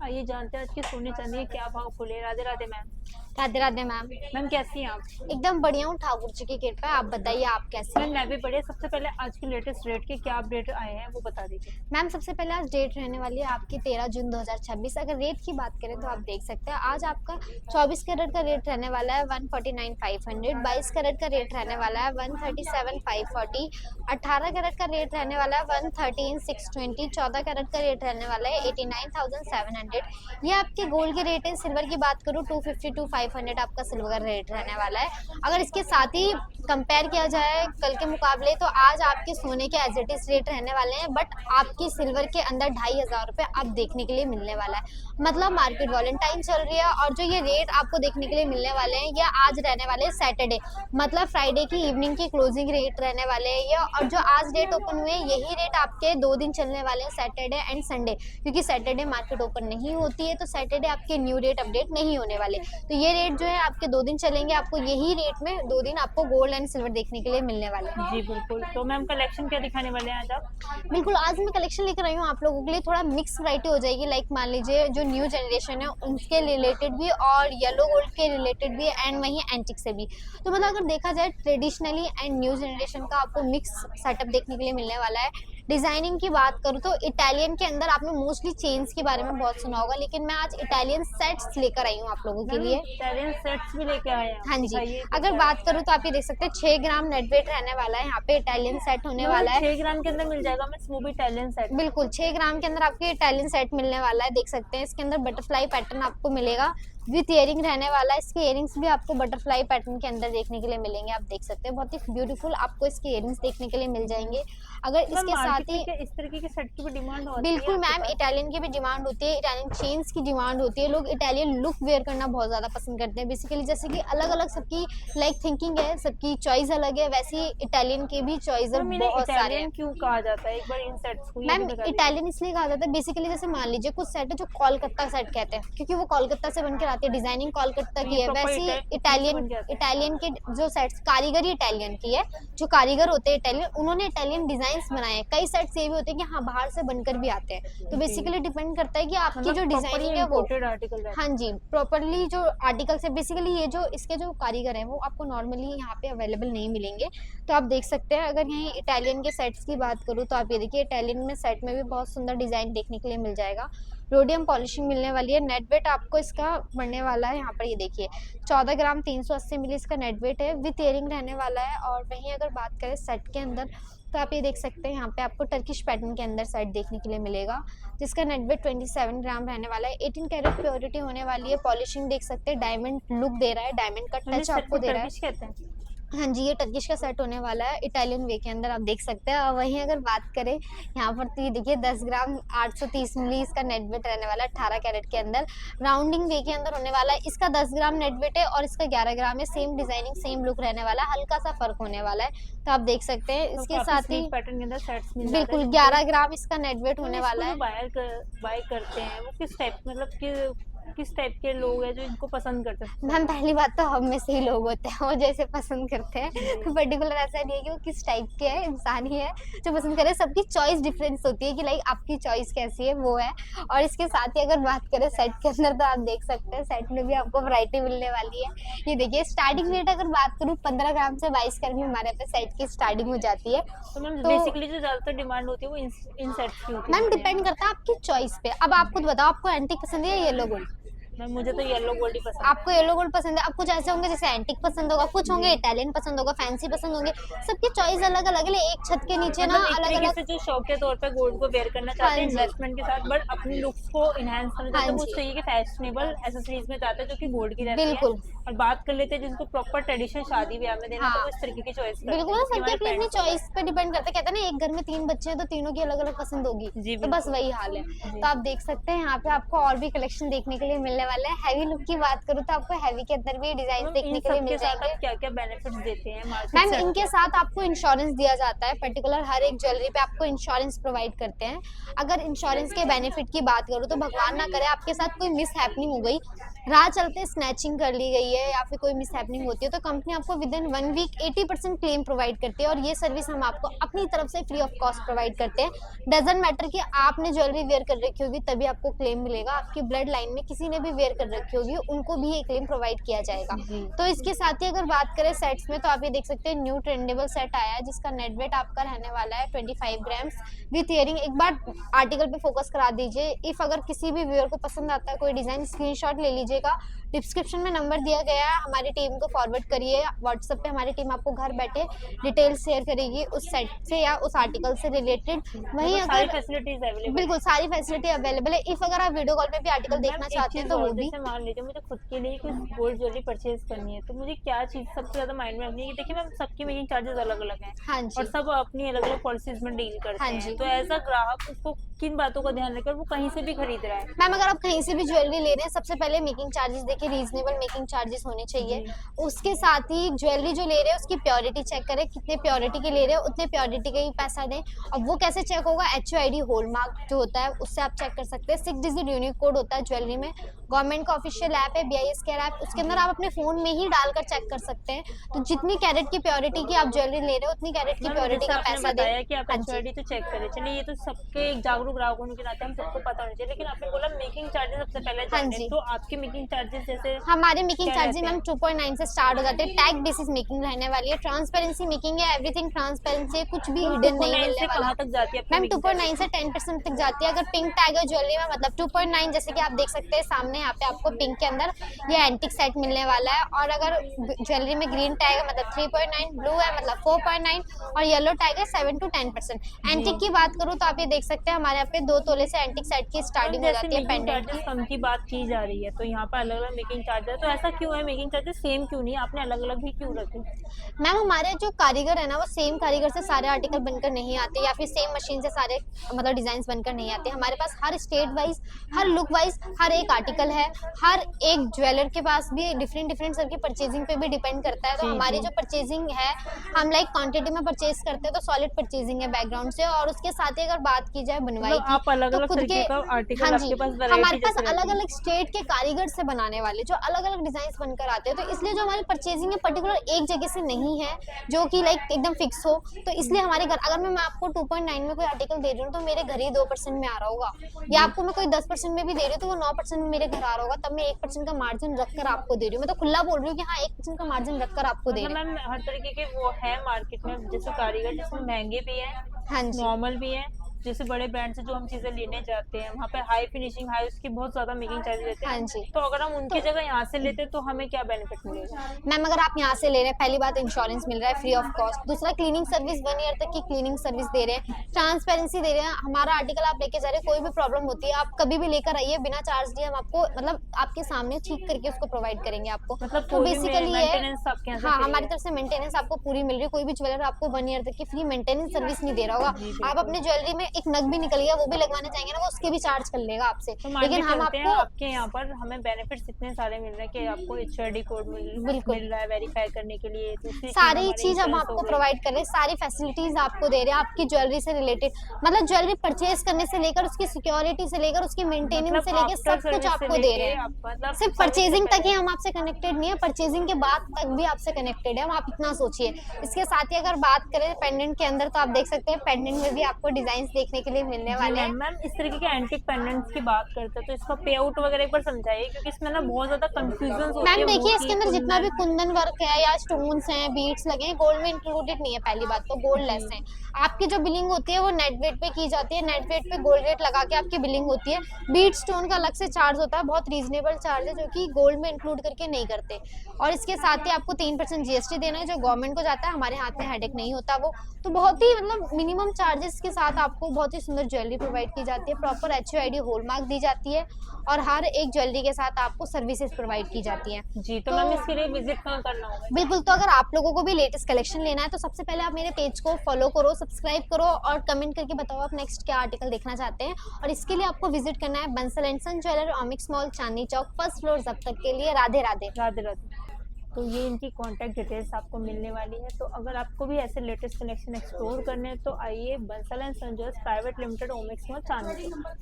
आइए जानते हैं आज के सोने चांदी के क्या भाव खुले। Radhe Radhe ma'am. Radhe Radhe ma'am. Ma'am कैसी हैं आप? एकदम बढ़िया हूँ, ठाकुर जी की कृपा है। आप बताइए आप कैसे मैम हैं? मैं भी बढ़िया। सबसे पहले आज के लेटेस्ट रेट के क्या अपडेट आए हैं वो बता दीजिए। मैम सबसे पहले आज डेट रहने वाली है आपकी 13 जून 2026। अगर रेट की बात करें तो आप देख सकते हैं आज आपका 24 कैरेट का रेट रहने वाला है 149,500, 22 कैरेट का रेट रहने वाला है 137,540, 18 कैरेट का रेट रहने वाला है 113,620, 14 कैरेट का रेट रहने वाला है 89,700। ये आपके गोल्ड के रेट है। सिल्वर की बात करूँ 250 to 500 आपका सिल्वर का रेट रहने वाला है। अगर इसके साथ ही कंपेयर किया जाए कल के मुकाबले तो आज आपके सोने के एज इट इज रेट रहने वाले हैं, बट आपकी सिल्वर के अंदर 2,500 रुपये अब देखने के लिए मिलने वाला है। मतलब मार्केट वॉलेंटाइन चल रही है और जो ये रेट आपको देखने के लिए मिलने वाले हैं ये आज रहने वाले हैं सैटरडे, मतलब फ्राइडे की इवनिंग की क्लोजिंग रेट रहने वाले हैं ये। और जो आज डेट ओपन हुए यही रेट आपके 2 दिन चलने वाले हैं, सैटरडे एंड संडे, क्योंकि सैटरडे मार्केट ओपन नहीं होती है तो सैटरडे आपके न्यू रेट अपडेट नहीं होने वाले। तो ये रेट जो है आपके 2 दिन चलेंगे, आपको यही रेट में 2 दिन आपको गोल्ड एंड सिल्वर देखने के लिए मिलने वाले हैं। जी बिल्कुल। तो मैम कलेक्शन क्या दिखाने वाले हैं आज आप? बिल्कुल, आज मैं कलेक्शन लेकर आई हूँ आप लोगों के लिए। थोड़ा मिक्स वैरायटी हो जाएगी, लाइक मान लीजिए जो न्यू जनरेशन है उनके रिलेटेड भी और येलो गोल्ड के रिलेटेड भी एंड वहीं एंटिक से भी। तो मतलब अगर देखा जाए ट्रेडिशनली एंड न्यू जनरेशन का आपको मिक्स सेटअप देखने के लिए मिलने वाला है। डिजाइनिंग की बात करूँ तो इटालियन के अंदर आपने मोस्टली चेन्स के बारे में बहुत सुना होगा, लेकिन मैं आज इटालियन सेट्स लेकर आई हूँ आप लोगों के लिए। इटालियन सेट्स भी लेके आए हैं? हाँ जी, दिखाइए। अगर बात करूँ तो आप ये देख सकते हैं 6 ग्राम नेट वेट रहने वाला है। यहाँ पे इटालियन सेट होने वाला है। 6 ग्राम के अंदर मिल जाएगा मैं वो भी इटालियन सेट? बिल्कुल 6 ग्राम के अंदर आपके इटालियन सेट मिलने वाला है। देख सकते हैं इसके अंदर बटरफ्लाई पैटर्न आपको मिलेगा विथ इयरिंग रहने वाला है। इसके इयरिंग्स भी आपको बटरफ्लाई पैटर्न के अंदर देखने के लिए मिलेंगे। आप देख सकते हैं बहुत ही ब्यूटीफुल आपको इसके इयरिंग्स देखने के लिए मिल जाएंगे। अगर इसके साथ ही इस तरीके के सेट की भी डिमांड होती है? बिल्कुल मैम, इटालियन की भी डिमांड होती है, इटालियन चेन्स की डिमांड होती है। लोग इटालियन लुक वेयर करना बहुत ज़्यादा पसंद करते हैं बेसिकली। जैसे कि अलग अलग सबकी लाइक थिंकिंग है, सबकी चॉइस अलग है, वैसे ही इटालियन के भी चॉइस बहुत सारे हैं। क्यों कहा जाता है एक बार इन सेट्स को? मैम इटालियन इसलिए कहा जाता है बेसिकली, जैसे मान लीजिए कुछ सेट है जो कोलकाता सेट कहते हैं क्योंकि वो कोलकाता से बनकर आती है, डिजाइनिंग कोलकाता की है। वैसे ही इटालियन के जो सेट्स कारीगरी इटालियन की है, जो कारीगर होते हैं इटालियन उन्होंने इटालियन डिजाइन बनाए हैं। कई सेट्स ये भी होते हैं कि हाँ बाहर से बनकर भी आते हैं। तो बेसिकली डिपेंड करता है कि आपकी जो डिजाइनिंग है वो हाँ जी प्रॉपरली जो आर्टिकल्स है। बेसिकली ये जो इसके जो कारीगर हैं वो आपको नॉर्मली यहाँ पे अवेलेबल नहीं मिलेंगे। तो आप देख सकते हैं। अगर यहीं इटालियन के सेट्स की बात करूँ तो आप ये देखिए इटालियन में सेट में भी बहुत सुंदर डिजाइन देखने के लिए मिल जाएगा। रोडियम पॉलिशिंग मिलने वाली है। नेट वेट आपको इसका बढ़ने वाला है। यहाँ पर ये देखिए 14 ग्राम 380 मिली इसका नेट वेट है, विथ इयरिंग रहने वाला है। और वहीं अगर बात करें सेट के अंदर तो आप ये देख सकते हैं यहाँ पे आपको टर्किश पैटर्न के अंदर सेट देखने के लिए मिलेगा, जिसका नेट वेट 27 ग्राम रहने वाला है। 18 कैरेट प्योरिटी होने वाली है। पॉलिशिंग देख सकते हैं, डायमंड लुक दे रहा है, डायमंड का टच आपको दे रहा है। हाँ जी, ये टर्किश का सेट होने वाला है इटालियन वे के अंदर, आप देख सकते हैं। और वहीं अगर बात करें यहाँ पर तो ये देखिए 10 ग्राम 830 मिली इसका नेट वेट रहने वाला है, 18 कैरेट के अंदर राउंडिंग वे के अंदर होने वाला है। इसका 10 ग्राम नेट वेट है और इसका 11 ग्राम है। सेम डिजाइनिंग सेम लुक रहने वाला है, हल्का सा फर्क होने वाला है। तो आप देख सकते हैं इसके साथ ही पैटर्न के अंदर सेट्स बिल्कुल 11 ग्राम इसका नेट वेट होने वाला है। बाय करते हैं वो किस टाइप मतलब किस टाइप के लोग हैं जो इनको पसंद करते हैं? मैम पहली बात तो हम में से ही लोग होते हैं वो जैसे पसंद करते हैं, तो पर्टिकुलर ऐसा नहीं है कि वो किस टाइप के है, इंसान ही है जो पसंद करे। सबकी चॉइस डिफरेंस होती है कि लाइक आपकी चॉइस कैसी है वो है। और इसके साथ ही अगर बात करें सेट के अंदर तो आप देख सकते हैं सेट में भी आपको वैरायटी मिलने वाली है। ये देखिए स्टार्टिंग रेट अगर बात करूँ 15 ग्राम से 22 ग्राम में हमारे पे सेट की स्टार्टिंग हो जाती है। तो मैम बेसिकली जो ज्यादातर डिमांड होती है वो इन सेट्स की होती है? मैम डिपेंड करता है आपकी चॉइस पे। अब आप खुद बताओ आपको एंटिक पसंद है या येलो गोल्ड? मैम मुझे तो येलो गोल्ड ही पसंद है। आपको येलो गोल्ड पसंद है। अब कुछ ऐसे होंगे जैसे एंटिक पसंद होगा, कुछ होंगे इटालियन पसंद होगा, फैंसी पसंद होंगे। सबकी चॉइस अलग अलग है। एक छत के नीचे ना अलग अलग से जो शौक के तौर पे गोल्ड को वेयर करना चाहते हैं इन्वेस्टमेंट के साथ, बट अपनी लुक्स को इनहेंस करना चाहते हैं, वो चाहिए कि फैशनेबल एक्सेसरीज में जाते हैं जो कि गोल्ड की रहती है। बिल्कुल। और बात कर लेते हैं जिनको प्रॉपर ट्रेडिशनल शादी ब्याह में देना, तो वो इस तरीके की चॉइस करते हैं। बिल्कुल सबकी अपनी अपनी चॉइस पे डिपेंड करता है। कहते हैं ना एक घर में 3 बच्चे हैं तो तीनों की अलग अलग पसंद होगी, तो बस वही हाल है। तो आप देख सकते हैं यहाँ पे आपको और भी कलेक्शन देखने के लिए मिलने वाला है। हैवी लुक की बात करूँ तो आपको हैवी के अंदर भी डिजाइन देखने के लिए मिल जाएंगे। क्या क्या बेनिफिट्स देते हैं मैम इनके साथ आपको इंश्योरेंस दिया जाता है, पर्टिकुलर हर एक ज्वेलरी पे आपको इंश्योरेंस प्रोवाइड करते हैं। अगर इंश्योरेंस के बेनिफिट की बात करूँ तो भगवान ना करे आपके साथ कोई मिस हैपनिंग हो गई, राह चलते स्नैचिंग कर ली गई है या फिर कोई मिस हैपनिंग होती है, तो कंपनी आपको within 1 week 80% claim provide करती है और ये सर्विस हम आपको अपनी तरफ से फ्री ऑफ कॉस्ट प्रोवाइड करते हैं। डजंट मैटर कि आपने ज्वेलरी वेयर कर रखी होगी तभी आपको क्लेम मिलेगा, आपकी ब्लड लाइन में किसी ने भी वेयर कर रखी होगी उनको भी ये क्लेम प्रोवाइड किया जाएगा। तो इसके साथ ही अगर बात करें सेट्स में, तो आप ये देख सकते हैं न्यू ट्रेंडेबल सेट आया है जिसका नेट वेट आपका रहने वाला है 25 ग्राम्स विथ इयरिंग। एक बार आर्टिकल पे फोकस करा दीजिए, इफ अगर किसी भी व्यूअर को पसंद आता है कोई डिजाइन, स्क्रीनशॉट ले लीजिएगा, डिस्क्रिप्शन में नंबर दिया गया है, हमारी टीम को फॉरवर्ड करिए, व्हाट्सएप पे हमारी टीम आपको घर बैठे डिटेल शेयर करेगी उस सेट से या उस आर्टिकल से रिलेटेड। वहीं अगर फैसिलिटीज अवेलेबल, बिल्कुल सारी फैसिलिटी अवेलेबल है। इफ अगर आप वीडियो कॉल पे भी आर्टिकल देखना चाहते हैं तो वो भी। मान लीजिए मुझे खुद के लिए कुछ गोल्ड ज्वेलरी परचेज करनी है तो मुझे क्या चीज सबसे ज्यादा माइंड में रखनी है? देखिए मैम सबकी मेकिंग चार्जेस अलग अलग हैं, हाँ जी, और सब अपनी अलग अलग पॉलिसीज में डील करते हाँ हैं, जी। तो एज अ ग्राहक उसको किन बातों का ध्यान रखकर वो कहीं से भी खरीद रहा है? मैम अगर आप कहीं से भी ज्वेलरी ले रहे हैं, सबसे पहले मेकिंग चार्जेस देखिए, रीजनेबल मेकिंग चार्जेस होने चाहिए। उसके साथ ही ज्वेलरी जो ले रहे हैं उसकी प्योरिटी चेक करें, कितने प्योरिटी के ले रहे हैं उतने प्योरिटी के ही पैसा दें। अब वो कैसे चेक होगा? HUID हॉलमार्क जो होता है उससे आप चेक कर सकते हैं। 6 डिजिट यूनिक कोड होता है ज्वेलरी में, गवर्नमेंट का ऑफिशियल ऐप है BIS केयर ऐप, उसके अंदर आप अपने फोन में ही डालकर चेक कर सकते हैं। तो जितनी कैरेट की प्योरिटी की आप ज्वेलरी ले रहे हो उतनी कैरेट की प्योरिटी का पैसा दें। कि आप HUID तो चेक करें, चलिए ये तो सबके एक जागरूक ग्राहक होने के नाते हम सबको पता होना चाहिए, लेकिन आपने बोला मेकिंग चार्जेस सबसे पहले जाने, तो आपके मेकिंग चार्जेस जैसे हमारे मेकिंग चार्जेस मैम 2.9 से स्टार्ट हो जाते हैं। टैग बेसिस मेकिंग रहने वाली है, ट्रांसपेरेंसी मेकिंग है, एवरीथिंग ट्रांसपेरेंसी है, कुछ भी हिडन नहीं मिलने वाला। तक जाती है मैम 2.9 से 10% तक जाती है। अगर पिंक टैग है ज्वेलरी में मतलब 2.9, जैसे कि आप देख सकते हैं सामने यहाँ पे आपको पिंक के अंदर ये एंटिक सेट मिलने वाला है, और अगर ज्वेलरी में ग्रीन टैग है मतलब 3.9, ब्लू है मतलब 4.9 और येलो टैग है 7 to 10%। एंटिक की बात करूँ तो आप ये देख सकते हैं हमारे यहाँ पे 2 तोले से एंटिक सेट की स्टार्टिंग हो जाती है पेंडेंट की। कम की बात की जा रही है तो यहाँ पर अलग अलग मेकिंग चार्जेस, तो ऐसा क्यों है? मेकिंग चार्जेस सेम क्यों नहीं, आपने अलग अलग भी क्यों रखे? मैम हमारे जो कारीगर है ना वो सेम कारीगर से सारे आर्टिकल बनकर नहीं आते या फिर सेम मशीन से सारे मतलब डिजाइन बनकर नहीं आते। हमारे पास हर स्टेट वाइज, हर लुक वाइज हर एक आर्टिकल है। हर एक ज्वेलर के पास भी डिफरेंट सबकी परचेजिंग पे भी डिपेंड करता है। तो हमारी जो परचेजिंग है हम लाइक क्वांटिटी में परचेज करते हैं तो सॉलिड परचेजिंग है बैकग्राउंड से। और उसके साथ ही अगर बात की जाए बनवाई की, आप अलग अलग तरीके का आर्टिकल आपके पास हमारे पास अलग अलग स्टेट के कारीगर से बनाने वाले जो अलग अलग डिजाइन बनकर आते हैं, तो इसलिए जो हमारी परचेजिंग है पर्टिकुलर एक जगह से नहीं है जो कि लाइक एकदम फिक्स हो। तो इसलिए हमारे घर अगर मैं आपको 2.9 में कोई आर्टिकल दे रही हूँ तो मेरे घर ही 2% में आ रहा होगा, या आपको मैं कोई 10% में भी दे रही हूँ तो वो 9% में मेरे घर आ रहा होगा, तब मैं 1% का मार्जिन रखकर आपको दे रही हूँ। मैं तो खुला बोल रही हूँ कि हाँ 1% का मार्जिन रखकर आपको दे रही हूँ। मैम हर तरीके के वो है मार्केट में, जैसे कारीगर जिसमें महंगे भी है, हाँ जी, नॉर्मल भी है, जैसे बड़े ब्रांड से जो हम चीजें लेने जाते हैं वहाँ पे हाई फिनिशिंग हाई उसकी बहुत ज्यादा मेकिंग चार्ज लेते हैं। हाँ जी। तो अगर हम उनकी जगह यहाँ से लेते तो हमें क्या बेनिफिट मिलेगा? मैम अगर आप यहाँ से ले रहे हैं, पहली बात इंश्योरेंस मिल रहा है फ्री ऑफ कॉस्ट, दूसरा क्लीनिंग सर्विस 1 ईयर तक की क्लीनिंग सर्विस दे रहे हैं, ट्रांसपेरेंसी दे रहे हैं। हमारा आर्टिकल आप लेके जा रहे हैं, कोई भी प्रॉब्लम होती है आप कभी भी लेकर आइए बिना चार्ज दिए, हम आपको मतलब आपके सामने ठीक करके उसको प्रोवाइड करेंगे आपको। मतलब तो बेसिकली ये हाँ हमारी तरफ से मेंटेनेंस आपको पूरी मिल रही है। कोई भी ज्वेलर आपको 1 ईयर तक की फ्री मेंटेनेंस सर्विस नहीं दे रहा होगा। आप अपने ज्वेलरी में एक नग भी निकल गया वो भी लगवाने चाहेंगे ना, वो उसके भी चार्ज कर लेगा आपसे। तो लेकिन हम आपको आपके यहाँ पर हमें बेनिफिट्स इतने सारे मिल रहे हैं कि आपको HUID कोड मिल रहा है वेरीफाई करने के लिए, सारी चीज हम आपको प्रोवाइड कर रहे हैं, सारी फैसिलिटीज आपको दे रहे हैं आपकी ज्वेलरी से रिलेटेड, मतलब ज्वेलरी परचेज करने से लेकर उसकी सिक्योरिटी से लेकर उसकी मेंटेनेंस से लेकर सब कुछ आपको दे रहे हैं। सिर्फ परचेजिंग तक ही हम आपसे कनेक्टेड नहीं है, परचेजिंग के बाद तक भी आपसे कनेक्टेड है हम, आप इतना सोचिए। इसके साथ ही अगर बात करें पेंडेंट के अंदर तो आप देख सकते हैं पेंडेंट में भी आपको डिजाइन देखने के लिए मिलने वाले हैं। मैम इस तरीके के एंटिक पेंडेंट्स की बात करते हैं तो इसका पे आउट वगैरह एक बार समझाइए, क्योंकि इसमें ना बहुत ज्यादा कंफ्यूजन होती है। मैम देखिए इसके अंदर जितना भी कुंदन वर्क है या स्टोन्स हैं, बीड्स लगे हैं, गोल्ड में इंक्लूडेड नहीं है। पहली बात तो गोल्ड लेस है। आपकी जो बिलिंग होती है वो नेट वेट पे की जाती है, नेट वेट पे गोल्ड रेट लगा के आपकी बिलिंग होती है। बीड स्टोन का अलग से चार्ज होता है, बहुत रीजनेबल चार्ज है जो कि गोल्ड में इंक्लूड करके नहीं करते। और इसके साथ ही आपको 3% GST देना है जो गवर्नमेंट को जाता है, हमारे हाथ में हेडेक नहीं होता वो। तो बहुत ही मतलब मिनिमम चार्जेस के साथ आपको आपको बहुत ही सुंदर ज्वेलरी प्रोवाइड की जाती है, प्रॉपर HUID हॉलमार्क दी जाती है और हर एक ज्वेलरी के साथ आपको सर्विसेज प्रोवाइड की जाती है। जी, तो मैम इसके लिए विजिट कहाँ करना होगा? बिल्कुल, तो अगर आप लोगों को भी लेटेस्ट कलेक्शन लेना है तो सबसे पहले आप मेरे पेज को फॉलो करो, सब्सक्राइब करो और कमेंट करके बताओ आप नेक्स्ट क्या आर्टिकल देखना चाहते हैं। और इसके लिए आपको विजिट करना है Bansal and son jeweller, Omaxe mall, Chandni Chowk, first floor. जब तक के लिए राधे राधे। राधे राधे। तो ये इनकी कॉन्टैक्ट डिटेल्स आपको मिलने वाली है। तो अगर आपको भी ऐसे लेटेस्ट कलेक्शन एक्सप्लोर करने हैं तो आइए Bansal and son jewellers private limited, Omaxe mall, Chandni Chowk.